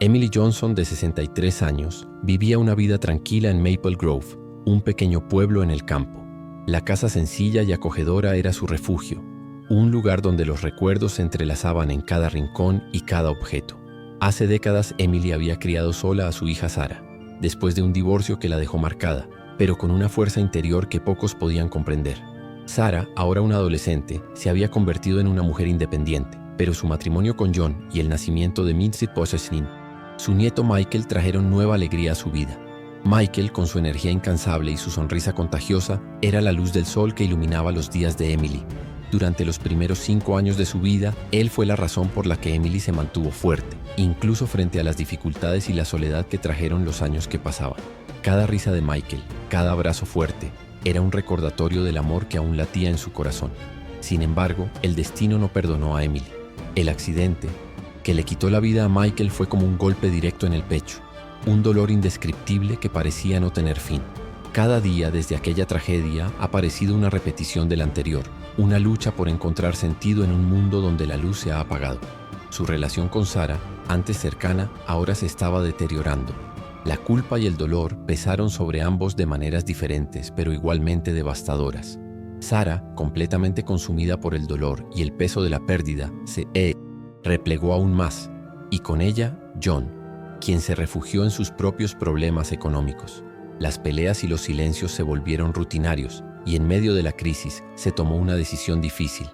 Emily Johnson, de 63 años, vivía una vida tranquila en Maple Grove, un pequeño pueblo en el campo. La casa sencilla y acogedora era su refugio, un lugar donde los recuerdos se entrelazaban en cada rincón y cada objeto. Hace décadas Emily había criado sola a su hija Sarah, después de un divorcio que la dejó marcada, pero con una fuerza interior que pocos podían comprender. Sarah, ahora una adolescente, se había convertido en una mujer independiente, pero su matrimonio con John y el nacimiento de Mincy Possessin, su nieto Michael, trajeron nueva alegría a su vida. Michael, con su energía incansable y su sonrisa contagiosa, era la luz del sol que iluminaba los días de Emily. Durante los primeros 5 años de su vida, él fue la razón por la que Emily se mantuvo fuerte, incluso frente a las dificultades y la soledad que trajeron los años que pasaban. Cada risa de Michael, cada abrazo fuerte, era un recordatorio del amor que aún latía en su corazón. Sin embargo, el destino no perdonó a Emily. El accidente que le quitó la vida a Michael fue como un golpe directo en el pecho, un dolor indescriptible que parecía no tener fin. Cada día desde aquella tragedia ha parecido una repetición del anterior, una lucha por encontrar sentido en un mundo donde la luz se ha apagado. Su relación con Sarah, antes cercana, ahora se estaba deteriorando. La culpa y el dolor pesaron sobre ambos de maneras diferentes, pero igualmente devastadoras. Sarah, completamente consumida por el dolor y el peso de la pérdida, se replegó aún más, y con ella, John, quien se refugió en sus propios problemas económicos. Las peleas y los silencios se volvieron rutinarios, y en medio de la crisis se tomó una decisión difícil.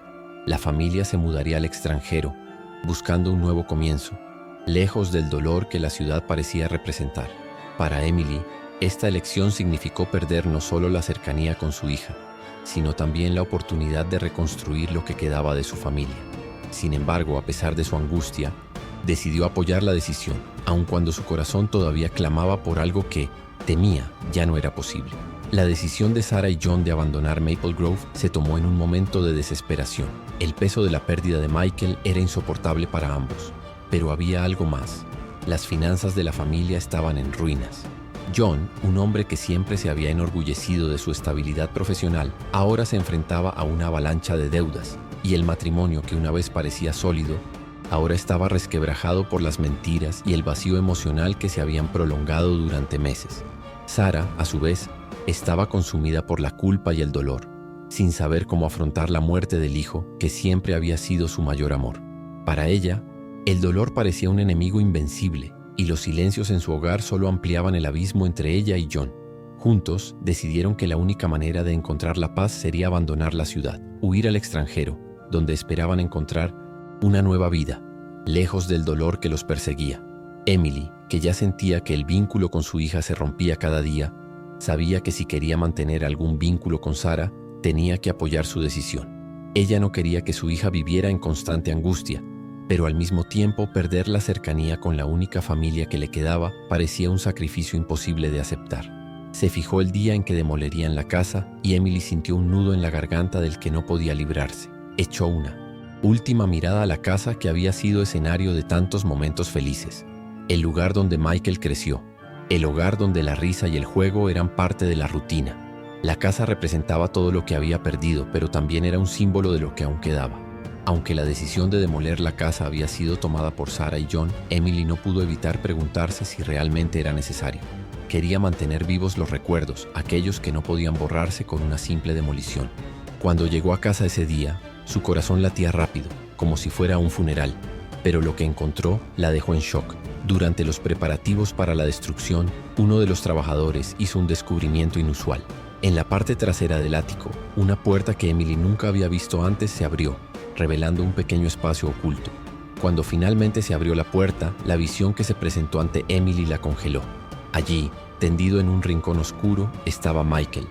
La familia se mudaría al extranjero, buscando un nuevo comienzo, lejos del dolor que la ciudad parecía representar. Para Emily, esta elección significó perder no solo la cercanía con su hija, sino también la oportunidad de reconstruir lo que quedaba de su familia. Sin embargo, a pesar de su angustia, decidió apoyar la decisión, aun cuando su corazón todavía clamaba por algo que, temía, ya no era posible. La decisión de Sarah y John de abandonar Maple Grove se tomó en un momento de desesperación. El peso de la pérdida de Michael era insoportable para ambos, pero había algo más. Las finanzas de la familia estaban en ruinas. John, un hombre que siempre se había enorgullecido de su estabilidad profesional, ahora se enfrentaba a una avalancha de deudas, y el matrimonio que una vez parecía sólido, ahora estaba resquebrajado por las mentiras y el vacío emocional que se habían prolongado durante meses. Sarah, a su vez, estaba consumida por la culpa y el dolor, sin saber cómo afrontar la muerte del hijo que siempre había sido su mayor amor. Para ella, el dolor parecía un enemigo invencible, y los silencios en su hogar solo ampliaban el abismo entre ella y John. Juntos, decidieron que la única manera de encontrar la paz sería abandonar la ciudad, huir al extranjero, donde esperaban encontrar una nueva vida, lejos del dolor que los perseguía. Emily, que ya sentía que el vínculo con su hija se rompía cada día, sabía que si quería mantener algún vínculo con Sarah, tenía que apoyar su decisión. Ella no quería que su hija viviera en constante angustia, pero al mismo tiempo perder la cercanía con la única familia que le quedaba parecía un sacrificio imposible de aceptar. Se fijó el día en que demolerían la casa y Emily sintió un nudo en la garganta del que no podía librarse. Echó una última mirada a la casa que había sido escenario de tantos momentos felices, el lugar donde Michael creció, el hogar donde la risa y el juego eran parte de la rutina. La casa representaba todo lo que había perdido, pero también era un símbolo de lo que aún quedaba. Aunque la decisión de demoler la casa había sido tomada por Sarah y John, Emily no pudo evitar preguntarse si realmente era necesario. Quería mantener vivos los recuerdos, aquellos que no podían borrarse con una simple demolición. Cuando llegó a casa ese día, su corazón latía rápido, como si fuera un funeral, pero lo que encontró la dejó en shock. Durante los preparativos para la destrucción, uno de los trabajadores hizo un descubrimiento inusual. En la parte trasera del ático, una puerta que Emily nunca había visto antes se abrió, revelando un pequeño espacio oculto. Cuando finalmente se abrió la puerta, la visión que se presentó ante Emily la congeló. Allí, tendido en un rincón oscuro, estaba Michael,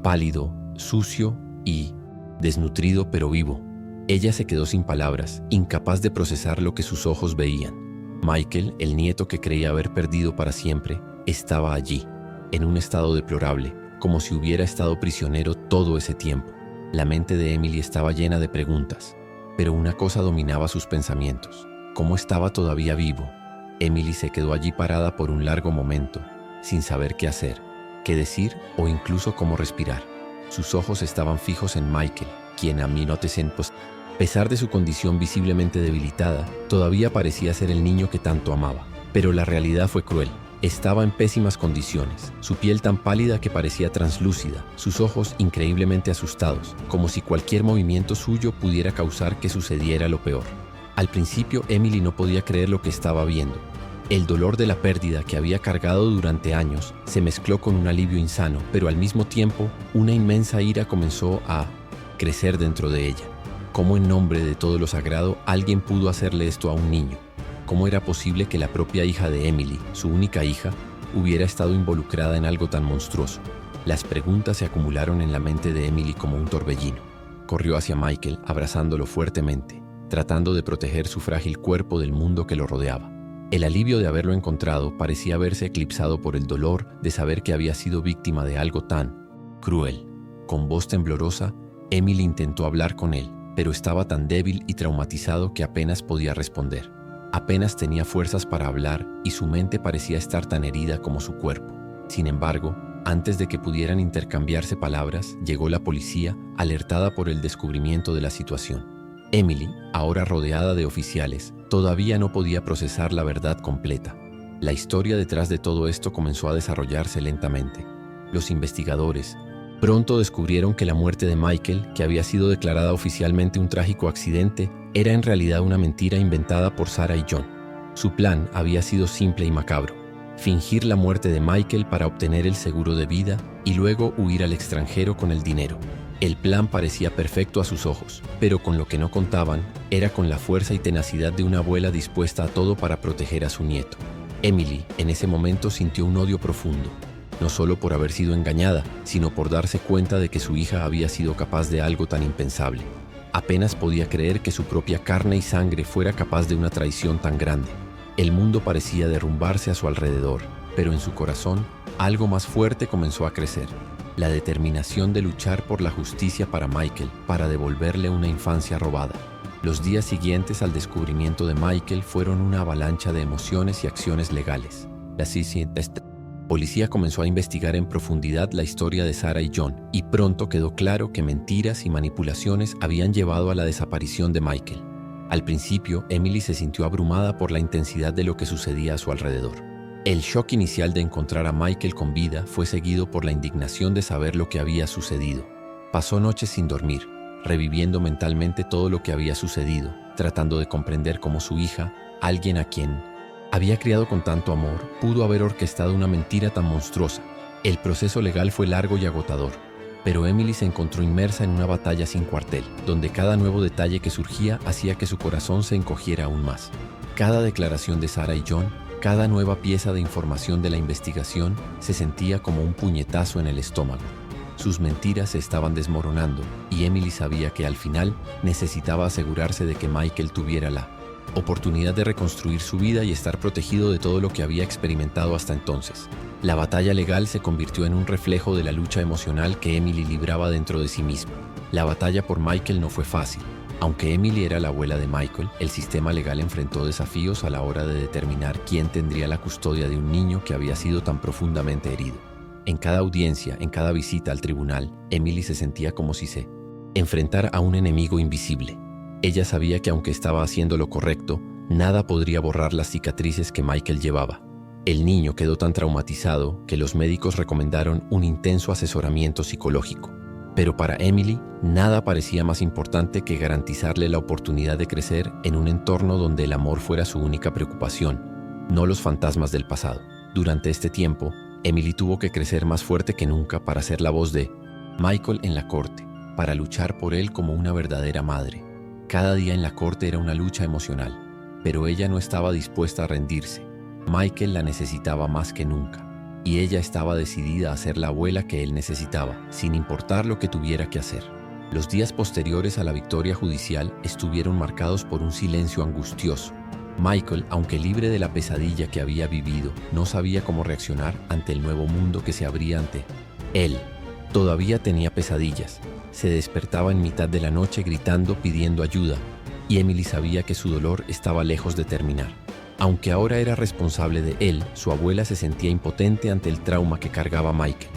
pálido, sucio y desnutrido pero vivo. Ella se quedó sin palabras, incapaz de procesar lo que sus ojos veían. Michael, el nieto que creía haber perdido para siempre, estaba allí, en un estado deplorable, como si hubiera estado prisionero todo ese tiempo. La mente de Emily estaba llena de preguntas, pero una cosa dominaba sus pensamientos: ¿cómo estaba todavía vivo? Emily se quedó allí parada por un largo momento, sin saber qué hacer, qué decir o incluso cómo respirar. Sus ojos estaban fijos en Michael, quien a pesar de su condición visiblemente debilitada, todavía parecía ser el niño que tanto amaba. Pero la realidad fue cruel. Estaba en pésimas condiciones, su piel tan pálida que parecía translúcida, sus ojos increíblemente asustados, como si cualquier movimiento suyo pudiera causar que sucediera lo peor. Al principio, Emily no podía creer lo que estaba viendo. El dolor de la pérdida que había cargado durante años se mezcló con un alivio insano, pero al mismo tiempo, una inmensa ira comenzó a crecer dentro de ella. ¿Cómo en nombre de todo lo sagrado alguien pudo hacerle esto a un niño? ¿Cómo era posible que la propia hija de Emily, su única hija, hubiera estado involucrada en algo tan monstruoso? Las preguntas se acumularon en la mente de Emily como un torbellino. Corrió hacia Michael, abrazándolo fuertemente, tratando de proteger su frágil cuerpo del mundo que lo rodeaba. El alivio de haberlo encontrado parecía haberse eclipsado por el dolor de saber que había sido víctima de algo tan cruel. Con voz temblorosa, Emily intentó hablar con él, pero estaba tan débil y traumatizado que apenas podía responder. Apenas tenía fuerzas para hablar y su mente parecía estar tan herida como su cuerpo. Sin embargo, antes de que pudieran intercambiarse palabras, llegó la policía, alertada por el descubrimiento de la situación. Emily, ahora rodeada de oficiales, todavía no podía procesar la verdad completa. La historia detrás de todo esto comenzó a desarrollarse lentamente. Los investigadores pronto descubrieron que la muerte de Michael, que había sido declarada oficialmente un trágico accidente, era en realidad una mentira inventada por Sarah y John. Su plan había sido simple y macabro: fingir la muerte de Michael para obtener el seguro de vida y luego huir al extranjero con el dinero. El plan parecía perfecto a sus ojos, pero con lo que no contaban era con la fuerza y tenacidad de una abuela dispuesta a todo para proteger a su nieto. Emily, en ese momento, sintió un odio profundo, no solo por haber sido engañada, sino por darse cuenta de que su hija había sido capaz de algo tan impensable. Apenas podía creer que su propia carne y sangre fuera capaz de una traición tan grande. El mundo parecía derrumbarse a su alrededor, pero en su corazón algo más fuerte comenzó a crecer: la determinación de luchar por la justicia para Michael, para devolverle una infancia robada. Los días siguientes al descubrimiento de Michael fueron una avalancha de emociones y acciones legales. La policía comenzó a investigar en profundidad la historia de Sarah y John, y pronto quedó claro que mentiras y manipulaciones habían llevado a la desaparición de Michael. Al principio, Emily se sintió abrumada por la intensidad de lo que sucedía a su alrededor. El shock inicial de encontrar a Michael con vida fue seguido por la indignación de saber lo que había sucedido. Pasó noches sin dormir, reviviendo mentalmente todo lo que había sucedido, tratando de comprender cómo su hija, alguien a quien había criado con tanto amor, pudo haber orquestado una mentira tan monstruosa. El proceso legal fue largo y agotador, pero Emily se encontró inmersa en una batalla sin cuartel, donde cada nuevo detalle que surgía hacía que su corazón se encogiera aún más. Cada declaración de Sarah y John, cada nueva pieza de información de la investigación, se sentía como un puñetazo en el estómago. Sus mentiras se estaban desmoronando, y Emily sabía que al final necesitaba asegurarse de que Michael tuviera la oportunidad de reconstruir su vida y estar protegido de todo lo que había experimentado hasta entonces. La batalla legal se convirtió en un reflejo de la lucha emocional que Emily libraba dentro de sí misma. La batalla por Michael no fue fácil. Aunque Emily era la abuela de Michael, el sistema legal enfrentó desafíos a la hora de determinar quién tendría la custodia de un niño que había sido tan profundamente herido. En cada audiencia, en cada visita al tribunal, Emily se sentía como si se enfrentara a un enemigo invisible. Ella sabía que aunque estaba haciendo lo correcto, nada podría borrar las cicatrices que Michael llevaba. El niño quedó tan traumatizado que los médicos recomendaron un intenso asesoramiento psicológico. Pero para Emily, nada parecía más importante que garantizarle la oportunidad de crecer en un entorno donde el amor fuera su única preocupación, no los fantasmas del pasado. Durante este tiempo, Emily tuvo que crecer más fuerte que nunca para ser la voz de Michael en la corte, para luchar por él como una verdadera madre. Cada día en la corte era una lucha emocional, pero ella no estaba dispuesta a rendirse. Michael la necesitaba más que nunca, y ella estaba decidida a ser la abuela que él necesitaba, sin importar lo que tuviera que hacer. Los días posteriores a la victoria judicial estuvieron marcados por un silencio angustioso. Michael, aunque libre de la pesadilla que había vivido, no sabía cómo reaccionar ante el nuevo mundo que se abría ante él. Todavía tenía pesadillas. Se despertaba en mitad de la noche gritando, pidiendo ayuda, y Emily sabía que su dolor estaba lejos de terminar. Aunque ahora era responsable de él, su abuela se sentía impotente ante el trauma que cargaba Michael.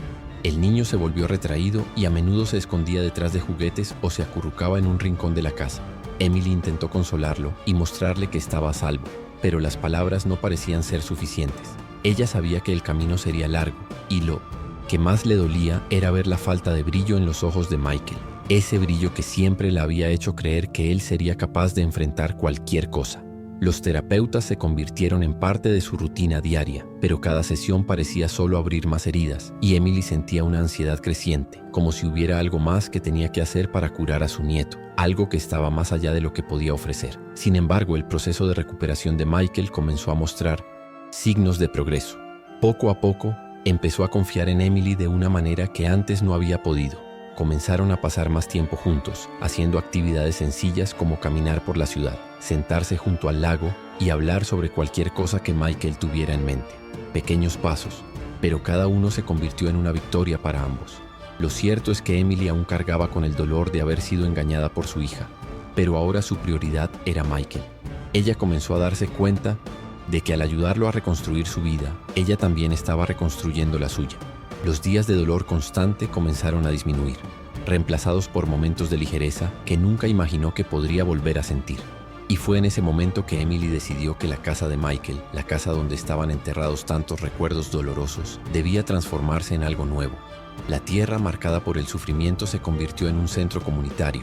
El niño se volvió retraído y a menudo se escondía detrás de juguetes o se acurrucaba en un rincón de la casa. Emily intentó consolarlo y mostrarle que estaba a salvo, pero las palabras no parecían ser suficientes. Ella sabía que el camino sería largo, y lo que más le dolía era ver la falta de brillo en los ojos de Michael. Ese brillo que siempre le había hecho creer que él sería capaz de enfrentar cualquier cosa. Los terapeutas se convirtieron en parte de su rutina diaria, pero cada sesión parecía solo abrir más heridas, y Emily sentía una ansiedad creciente, como si hubiera algo más que tenía que hacer para curar a su nieto, algo que estaba más allá de lo que podía ofrecer. Sin embargo, el proceso de recuperación de Michael comenzó a mostrar signos de progreso. Poco a poco, empezó a confiar en Emily de una manera que antes no había podido. Comenzaron a pasar más tiempo juntos, haciendo actividades sencillas como caminar por la ciudad, sentarse junto al lago y hablar sobre cualquier cosa que Michael tuviera en mente. Pequeños pasos, pero cada uno se convirtió en una victoria para ambos. Lo cierto es que Emily aún cargaba con el dolor de haber sido engañada por su hija, pero ahora su prioridad era Michael. Ella comenzó a darse cuenta de que al ayudarlo a reconstruir su vida, ella también estaba reconstruyendo la suya. Los días de dolor constante comenzaron a disminuir, reemplazados por momentos de ligereza que nunca imaginó que podría volver a sentir. Y fue en ese momento que Emily decidió que la casa de Michael, la casa donde estaban enterrados tantos recuerdos dolorosos, debía transformarse en algo nuevo. La tierra marcada por el sufrimiento se convirtió en un centro comunitario,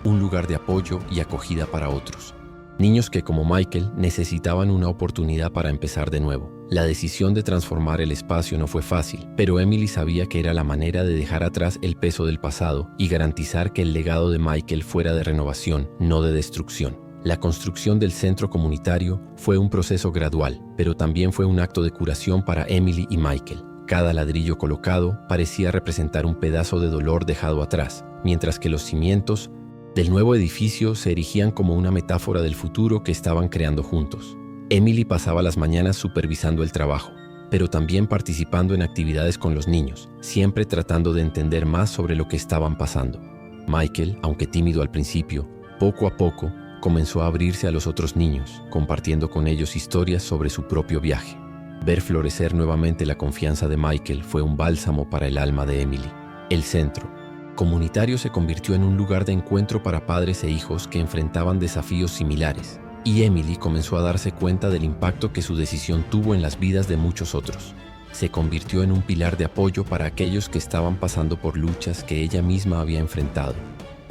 un lugar de apoyo y acogida para otros. Niños que, como Michael, necesitaban una oportunidad para empezar de nuevo. La decisión de transformar el espacio no fue fácil, pero Emily sabía que era la manera de dejar atrás el peso del pasado y garantizar que el legado de Michael fuera de renovación, no de destrucción. La construcción del centro comunitario fue un proceso gradual, pero también fue un acto de curación para Emily y Michael. Cada ladrillo colocado parecía representar un pedazo de dolor dejado atrás, mientras que los cimientos del nuevo edificio se erigían como una metáfora del futuro que estaban creando juntos. Emily pasaba las mañanas supervisando el trabajo, pero también participando en actividades con los niños, siempre tratando de entender más sobre lo que estaban pasando. Michael, aunque tímido al principio, poco a poco comenzó a abrirse a los otros niños, compartiendo con ellos historias sobre su propio viaje. Ver florecer nuevamente la confianza de Michael fue un bálsamo para el alma de Emily. El centro comunitario se convirtió en un lugar de encuentro para padres e hijos que enfrentaban desafíos similares, y Emily comenzó a darse cuenta del impacto que su decisión tuvo en las vidas de muchos otros. Se convirtió en un pilar de apoyo para aquellos que estaban pasando por luchas que ella misma había enfrentado,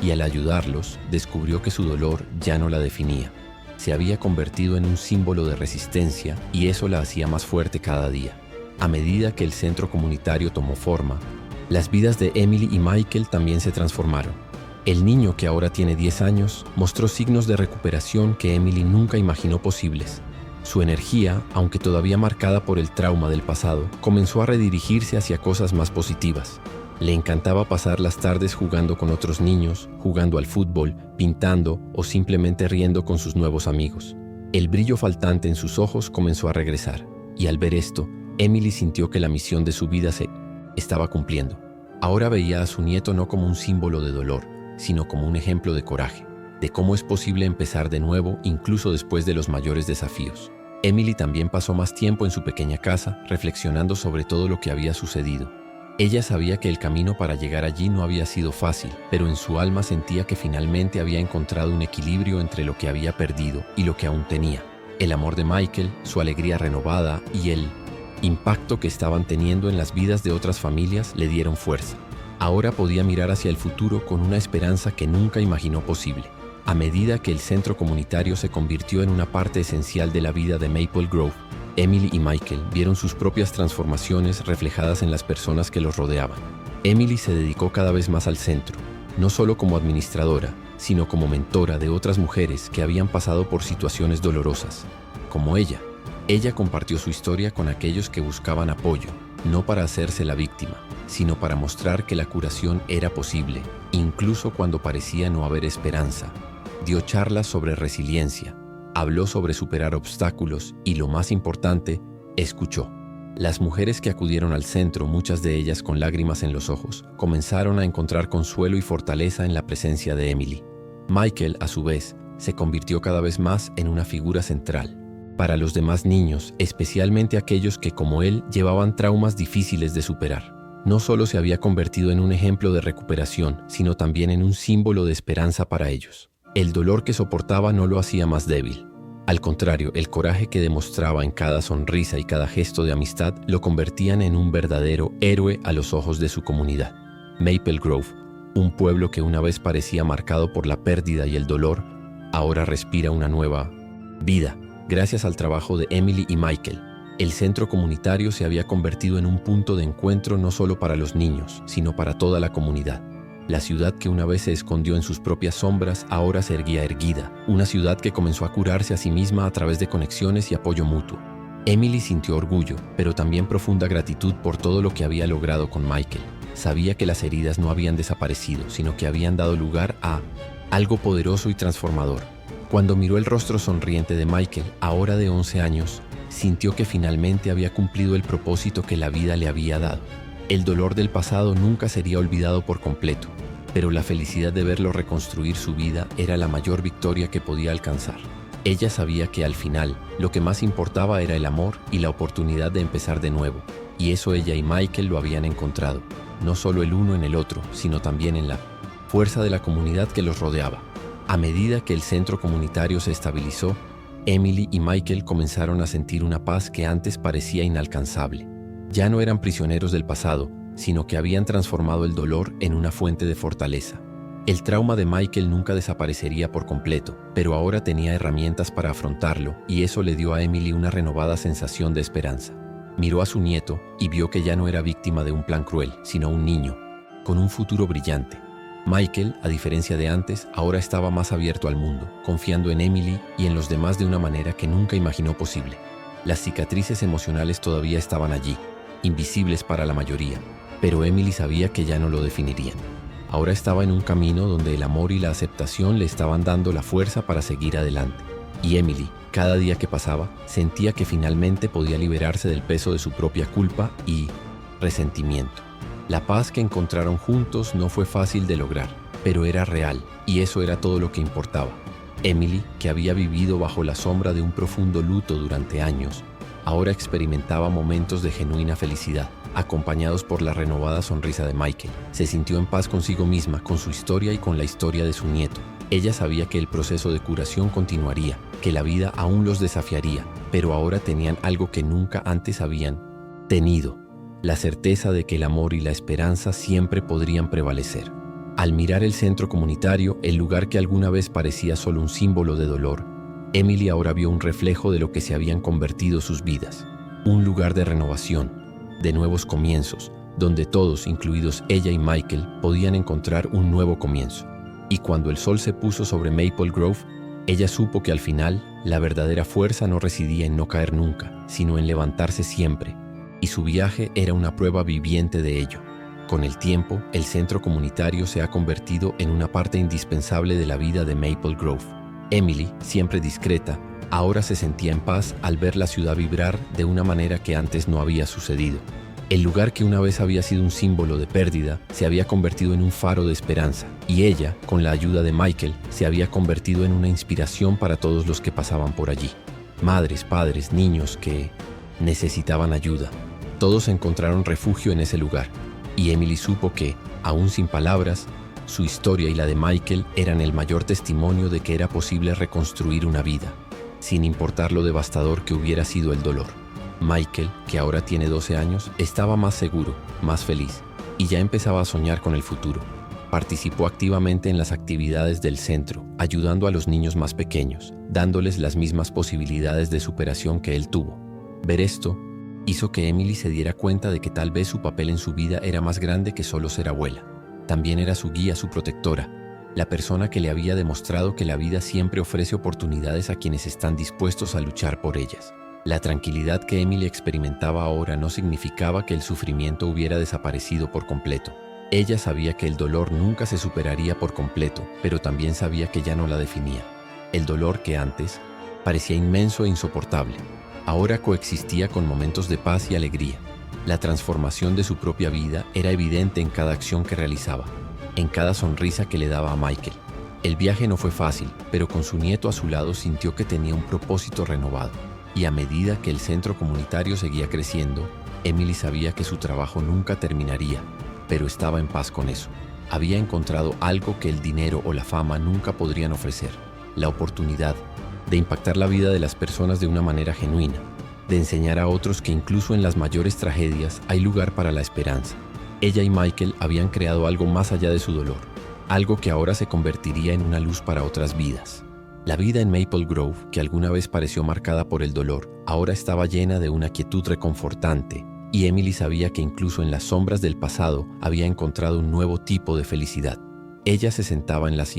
y al ayudarlos, descubrió que su dolor ya no la definía. Se había convertido en un símbolo de resistencia, y eso la hacía más fuerte cada día. A medida que el centro comunitario tomó forma, las vidas de Emily y Michael también se transformaron. El niño, que ahora tiene 10 años, mostró signos de recuperación que Emily nunca imaginó posibles. Su energía, aunque todavía marcada por el trauma del pasado, comenzó a redirigirse hacia cosas más positivas. Le encantaba pasar las tardes jugando con otros niños, jugando al fútbol, pintando o simplemente riendo con sus nuevos amigos. El brillo faltante en sus ojos comenzó a regresar, y al ver esto, Emily sintió que la misión de su vida se estaba cumpliendo. Ahora veía a su nieto no como un símbolo de dolor, sino como un ejemplo de coraje, de cómo es posible empezar de nuevo incluso después de los mayores desafíos. Emily también pasó más tiempo en su pequeña casa, reflexionando sobre todo lo que había sucedido. Ella sabía que el camino para llegar allí no había sido fácil, pero en su alma sentía que finalmente había encontrado un equilibrio entre lo que había perdido y lo que aún tenía. El amor de Michael, su alegría renovada y el impacto que estaban teniendo en las vidas de otras familias le dieron fuerza. Ahora podía mirar hacia el futuro con una esperanza que nunca imaginó posible. A medida que el centro comunitario se convirtió en una parte esencial de la vida de Maple Grove, Emily y Michael vieron sus propias transformaciones reflejadas en las personas que los rodeaban. Emily se dedicó cada vez más al centro, no solo como administradora, sino como mentora de otras mujeres que habían pasado por situaciones dolorosas, como ella. Ella compartió su historia con aquellos que buscaban apoyo, no para hacerse la víctima, sino para mostrar que la curación era posible, incluso cuando parecía no haber esperanza. Dio charlas sobre resiliencia, habló sobre superar obstáculos y, lo más importante, escuchó. Las mujeres que acudieron al centro, muchas de ellas con lágrimas en los ojos, comenzaron a encontrar consuelo y fortaleza en la presencia de Emily. Michael, a su vez, se convirtió cada vez más en una figura central para los demás niños, especialmente aquellos que, como él, llevaban traumas difíciles de superar. No solo se había convertido en un ejemplo de recuperación, sino también en un símbolo de esperanza para ellos. El dolor que soportaba no lo hacía más débil. Al contrario, el coraje que demostraba en cada sonrisa y cada gesto de amistad lo convertían en un verdadero héroe a los ojos de su comunidad. Maple Grove, un pueblo que una vez parecía marcado por la pérdida y el dolor, ahora respira una nueva vida, gracias al trabajo de Emily y Michael. El centro comunitario se había convertido en un punto de encuentro no solo para los niños, sino para toda la comunidad. La ciudad que una vez se escondió en sus propias sombras ahora se erguía erguida, una ciudad que comenzó a curarse a sí misma a través de conexiones y apoyo mutuo. Emily sintió orgullo, pero también profunda gratitud por todo lo que había logrado con Michael. Sabía que las heridas no habían desaparecido, sino que habían dado lugar a algo poderoso y transformador. Cuando miró el rostro sonriente de Michael, ahora de 11 años, sintió que finalmente había cumplido el propósito que la vida le había dado. El dolor del pasado nunca sería olvidado por completo, pero la felicidad de verlo reconstruir su vida era la mayor victoria que podía alcanzar. Ella sabía que al final, lo que más importaba era el amor y la oportunidad de empezar de nuevo, y eso ella y Michael lo habían encontrado, no solo el uno en el otro, sino también en la fuerza de la comunidad que los rodeaba. A medida que el centro comunitario se estabilizó, Emily y Michael comenzaron a sentir una paz que antes parecía inalcanzable. Ya no eran prisioneros del pasado, sino que habían transformado el dolor en una fuente de fortaleza. El trauma de Michael nunca desaparecería por completo, pero ahora tenía herramientas para afrontarlo, y eso le dio a Emily una renovada sensación de esperanza. Miró a su nieto y vio que ya no era víctima de un plan cruel, sino un niño, con un futuro brillante. Michael, a diferencia de antes, ahora estaba más abierto al mundo, confiando en Emily y en los demás de una manera que nunca imaginó posible. Las cicatrices emocionales todavía estaban allí, invisibles para la mayoría, pero Emily sabía que ya no lo definirían. Ahora estaba en un camino donde el amor y la aceptación le estaban dando la fuerza para seguir adelante. Y Emily, cada día que pasaba, sentía que finalmente podía liberarse del peso de su propia culpa y resentimiento. La paz que encontraron juntos no fue fácil de lograr, pero era real, y eso era todo lo que importaba. Emily, que había vivido bajo la sombra de un profundo luto durante años, ahora experimentaba momentos de genuina felicidad, acompañados por la renovada sonrisa de Michael. Se sintió en paz consigo misma, con su historia y con la historia de su nieto. Ella sabía que el proceso de curación continuaría, que la vida aún los desafiaría, pero ahora tenían algo que nunca antes habían tenido: la certeza de que el amor y la esperanza siempre podrían prevalecer. Al mirar el centro comunitario, el lugar que alguna vez parecía solo un símbolo de dolor, Emily ahora vio un reflejo de lo que se habían convertido sus vidas. Un lugar de renovación, de nuevos comienzos, donde todos, incluidos ella y Michael, podían encontrar un nuevo comienzo. Y cuando el sol se puso sobre Maple Grove, ella supo que al final, la verdadera fuerza no residía en no caer nunca, sino en levantarse siempre. Y su viaje era una prueba viviente de ello. Con el tiempo, el centro comunitario se ha convertido en una parte indispensable de la vida de Maple Grove. Emily, siempre discreta, ahora se sentía en paz al ver la ciudad vibrar de una manera que antes no había sucedido. El lugar que una vez había sido un símbolo de pérdida se había convertido en un faro de esperanza, y ella, con la ayuda de Michael, se había convertido en una inspiración para todos los que pasaban por allí. Madres, padres, niños que necesitaban ayuda. Todos encontraron refugio en ese lugar, y Emily supo que, aún sin palabras, su historia y la de Michael eran el mayor testimonio de que era posible reconstruir una vida, sin importar lo devastador que hubiera sido el dolor. Michael, que ahora tiene 12 años, estaba más seguro, más feliz, y ya empezaba a soñar con el futuro. Participó activamente en las actividades del centro, ayudando a los niños más pequeños, dándoles las mismas posibilidades de superación que él tuvo. Ver esto hizo que Emily se diera cuenta de que tal vez su papel en su vida era más grande que solo ser abuela. También era su guía, su protectora, la persona que le había demostrado que la vida siempre ofrece oportunidades a quienes están dispuestos a luchar por ellas. La tranquilidad que Emily experimentaba ahora no significaba que el sufrimiento hubiera desaparecido por completo. Ella sabía que el dolor nunca se superaría por completo, pero también sabía que ya no la definía. El dolor que antes parecía inmenso e insoportable, ahora coexistía con momentos de paz y alegría. La transformación de su propia vida era evidente en cada acción que realizaba, en cada sonrisa que le daba a Michael. El viaje no fue fácil, pero con su nieto a su lado sintió que tenía un propósito renovado. Y a medida que el centro comunitario seguía creciendo, Emily sabía que su trabajo nunca terminaría, pero estaba en paz con eso. Había encontrado algo que el dinero o la fama nunca podrían ofrecer: la oportunidad de impactar la vida de las personas de una manera genuina, de enseñar a otros que incluso en las mayores tragedias hay lugar para la esperanza. Ella y Michael habían creado algo más allá de su dolor, algo que ahora se convertiría en una luz para otras vidas. La vida en Maple Grove, que alguna vez pareció marcada por el dolor, ahora estaba llena de una quietud reconfortante, y Emily sabía que incluso en las sombras del pasado había encontrado un nuevo tipo de felicidad. Ella se sentaba en las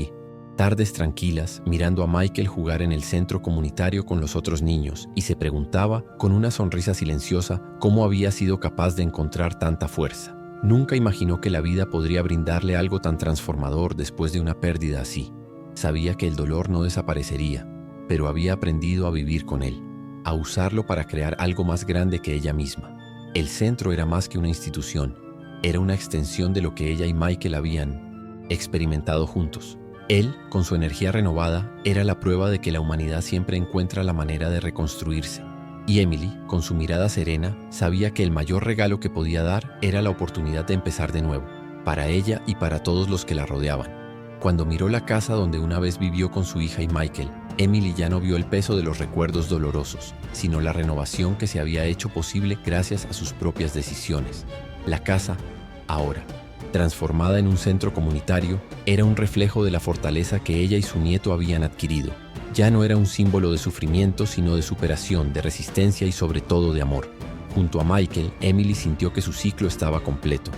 tardes tranquilas, mirando a Michael jugar en el centro comunitario con los otros niños, y se preguntaba, con una sonrisa silenciosa, cómo había sido capaz de encontrar tanta fuerza. Nunca imaginó que la vida podría brindarle algo tan transformador después de una pérdida así. Sabía que el dolor no desaparecería, pero había aprendido a vivir con él, a usarlo para crear algo más grande que ella misma. El centro era más que una institución, era una extensión de lo que ella y Michael habían experimentado juntos. Él, con su energía renovada, era la prueba de que la humanidad siempre encuentra la manera de reconstruirse. Y Emily, con su mirada serena, sabía que el mayor regalo que podía dar era la oportunidad de empezar de nuevo, para ella y para todos los que la rodeaban. Cuando miró la casa donde una vez vivió con su hija y Michael, Emily ya no vio el peso de los recuerdos dolorosos, sino la renovación que se había hecho posible gracias a sus propias decisiones. La casa, ahora, transformada en un centro comunitario, era un reflejo de la fortaleza que ella y su nieto habían adquirido. Ya no era un símbolo de sufrimiento, sino de superación, de resistencia y sobre todo de amor. Junto a Michael, Emily sintió que su ciclo estaba completo.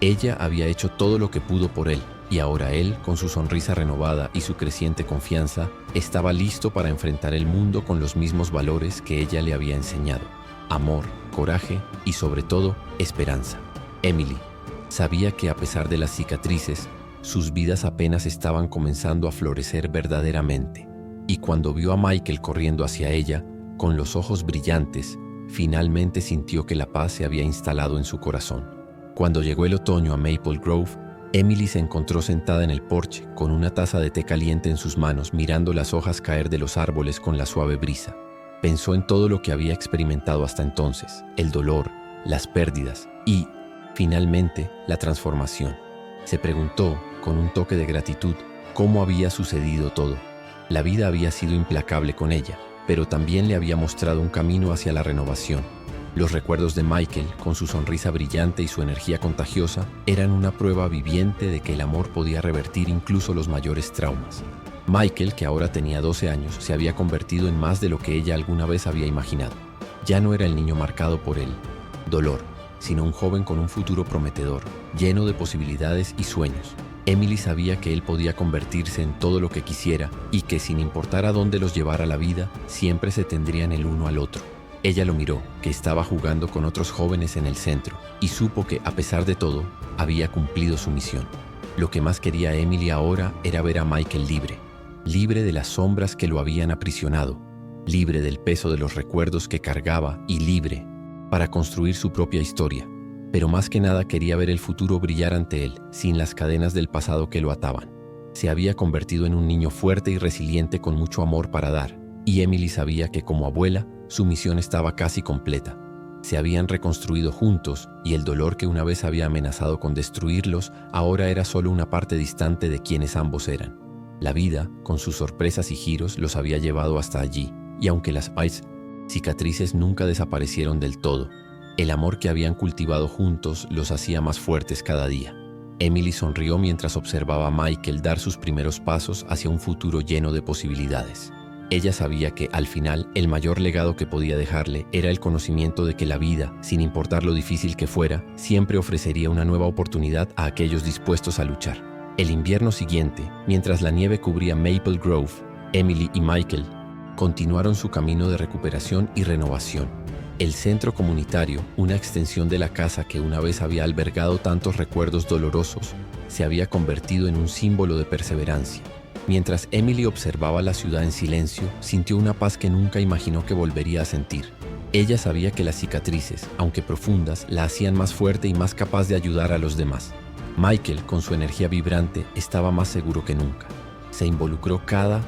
Ella había hecho todo lo que pudo por él, y ahora él, con su sonrisa renovada y su creciente confianza, estaba listo para enfrentar el mundo con los mismos valores que ella le había enseñado: amor, coraje y sobre todo, esperanza. Emily sabía que a pesar de las cicatrices, sus vidas apenas estaban comenzando a florecer verdaderamente. Y cuando vio a Michael corriendo hacia ella, con los ojos brillantes, finalmente sintió que la paz se había instalado en su corazón. Cuando llegó el otoño a Maple Grove, Emily se encontró sentada en el porche, con una taza de té caliente en sus manos, mirando las hojas caer de los árboles con la suave brisa. Pensó en todo lo que había experimentado hasta entonces, el dolor, las pérdidas y, finalmente, la transformación. Se preguntó, con un toque de gratitud, cómo había sucedido todo. La vida había sido implacable con ella, pero también le había mostrado un camino hacia la renovación. Los recuerdos de Michael, con su sonrisa brillante y su energía contagiosa, eran una prueba viviente de que el amor podía revertir incluso los mayores traumas. Michael, que ahora tenía 12 años, se había convertido en más de lo que ella alguna vez había imaginado. Ya no era el niño marcado por el dolor, sino un joven con un futuro prometedor, lleno de posibilidades y sueños. Emily sabía que él podía convertirse en todo lo que quisiera y que, sin importar a dónde los llevara la vida, siempre se tendrían el uno al otro. Ella lo miró, que estaba jugando con otros jóvenes en el centro, y supo que, a pesar de todo, había cumplido su misión. Lo que más quería Emily ahora era ver a Michael libre, libre de las sombras que lo habían aprisionado, libre del peso de los recuerdos que cargaba y libre para construir su propia historia. Pero más que nada quería ver el futuro brillar ante él, sin las cadenas del pasado que lo ataban. Se había convertido en un niño fuerte y resiliente con mucho amor para dar, y Emily sabía que como abuela, su misión estaba casi completa. Se habían reconstruido juntos y el dolor que una vez había amenazado con destruirlos ahora era solo una parte distante de quienes ambos eran. La vida, con sus sorpresas y giros, los había llevado hasta allí, y aunque las cicatrices nunca desaparecieron del todo, el amor que habían cultivado juntos los hacía más fuertes cada día. Emily sonrió mientras observaba a Michael dar sus primeros pasos hacia un futuro lleno de posibilidades. Ella sabía que, al final, el mayor legado que podía dejarle era el conocimiento de que la vida, sin importar lo difícil que fuera, siempre ofrecería una nueva oportunidad a aquellos dispuestos a luchar. El invierno siguiente, mientras la nieve cubría Maple Grove, Emily y Michael continuaron su camino de recuperación y renovación. El centro comunitario, una extensión de la casa que una vez había albergado tantos recuerdos dolorosos, se había convertido en un símbolo de perseverancia. Mientras Emily observaba la ciudad en silencio, sintió una paz que nunca imaginó que volvería a sentir. Ella sabía que las cicatrices, aunque profundas, la hacían más fuerte y más capaz de ayudar a los demás. Michael, con su energía vibrante, estaba más seguro que nunca. Se involucró cada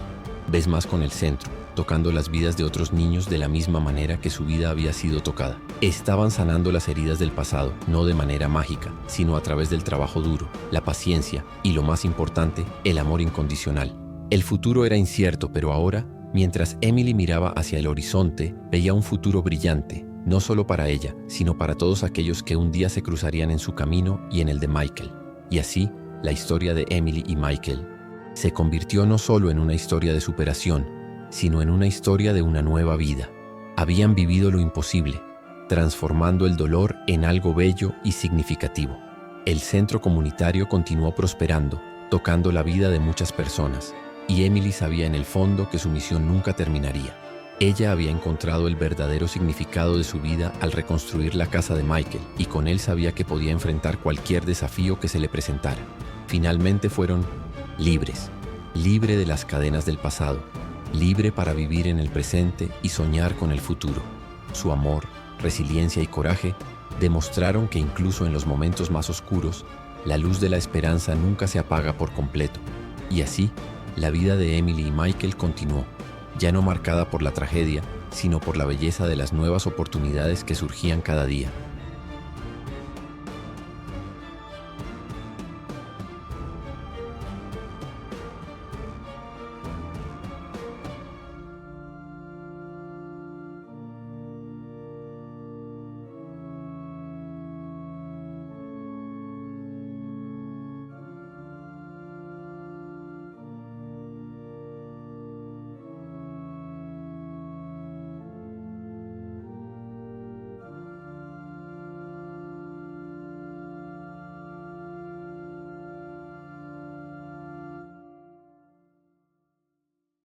vez más con el centro, tocando las vidas de otros niños de la misma manera que su vida había sido tocada. Estaban sanando las heridas del pasado, no de manera mágica, sino a través del trabajo duro, la paciencia y, lo más importante, el amor incondicional. El futuro era incierto, pero ahora Mientras Emily miraba hacia el horizonte, veía un futuro brillante, no solo para ella, sino para todos aquellos que un día se cruzarían en su camino y en el de Michael. Y así, la historia de Emily y Michael se convirtió no solo en una historia de superación, sino en una historia de una nueva vida. Habían vivido lo imposible, transformando el dolor en algo bello y significativo. El centro comunitario continuó prosperando, tocando la vida de muchas personas, y Emily sabía en el fondo que su misión nunca terminaría. Ella había encontrado el verdadero significado de su vida al reconstruir la casa de Michael, y con él sabía que podía enfrentar cualquier desafío que se le presentara. Finalmente fueron libres, libre de las cadenas del pasado, libre para vivir en el presente y soñar con el futuro. Su amor, resiliencia y coraje demostraron que incluso en los momentos más oscuros, la luz de la esperanza nunca se apaga por completo. Y así, la vida de Emily y Michael continuó, ya no marcada por la tragedia, sino por la belleza de las nuevas oportunidades que surgían cada día.